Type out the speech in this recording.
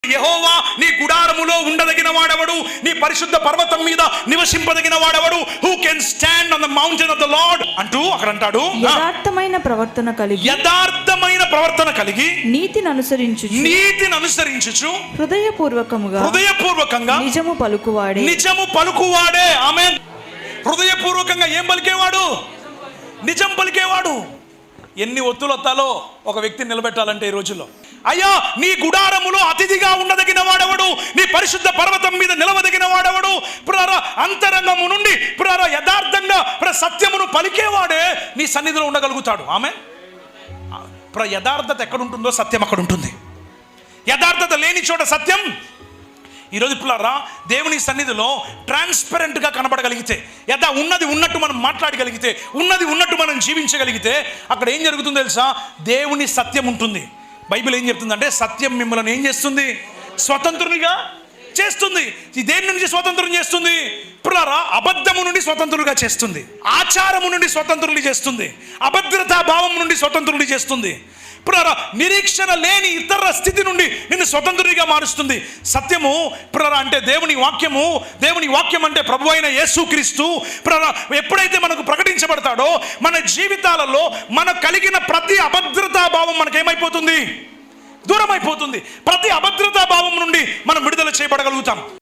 యెహోవా నీ గుడారములో ఉండదగిన వాడెవడు, నీ పరిశుద్ధ పర్వతం మీద నివసింపదగిన వాడెవడు, who can stand on the mountain of the lord అంటూ అక్కడ అంటాడు. యథార్థమైన ప్రవర్తన కలిగి నీతిని అనుసరించుచు హృదయపూర్వకంగా నిజము పలుకువాడే. ఆమేన్. హృదయపూర్వకంగా ఏం పలికేవాడు? నిజం పలికేవాడు. ఎన్ని ఒత్తులు వత్తాలో ఒక వ్యక్తిని నిలబెట్టాలంటే ఈ రోజుల్లో, అయ్యా నీ గుడారములో అతిథిగా ఉండదగిన వాడెవడు, నీ పరిశుద్ధ పర్వతం మీద నిలవదగిన వాడెవడు, అంతరంగము నుండి యథార్థంగా సత్యమును పలికేవాడే నీ సన్నిధిలో ఉండగలుగుతాడు. ఆమె యథార్థత ఎక్కడుంటుందో సత్యం అక్కడ ఉంటుంది. యథార్థత లేని చోట సత్యం. ఈరోజు పిల్లరా దేవుని సన్నిధిలో ట్రాన్స్పరెంట్గా కనబడగలిగితే, ఉన్నది ఉన్నట్టు మనం మాట్లాడగలిగితే, ఉన్నది ఉన్నట్టు మనం జీవించగలిగితే అక్కడ ఏం జరుగుతుందో తెలుసా? దేవుని సత్యం ఉంటుంది. బైబిల్ ఏం చెప్తుందంటే సత్యం మిమ్మల్ని ఏం చేస్తుంది? స్వతంత్రునిగా చేస్తుంది. దేని నుంచి స్వతంత్రం చేస్తుంది? పిల్లరా అబద్ధము నుండి స్వతంత్రులుగా చేస్తుంది, ఆచారము నుండి స్వతంత్రులు చేస్తుంది, అభద్రతా భావం నుండి స్వతంత్రులు చేస్తుంది. పిల్లరా నిరీక్షణ లేని ఇతర స్థితి నుండి నిన్ను స్వతంత్రునిగా మారుస్తుంది. సత్యము పిల్లరా అంటే దేవుని వాక్యము. దేవుని వాక్యం అంటే ప్రభు అయిన యేసుక్రీస్తు. పిల్లరా ఎప్పుడైతే మనకు ప్రకటించబడతాడో మన జీవితాలలో మనకు కలిగిన ప్రతి అభద్రతా భావం మనకేమైపోతుంది? దూరం అయిపోతుంది. ప్రతి అభద్రతా భావం నుండి మనం విడుదల చేయబడగలుగుతాం.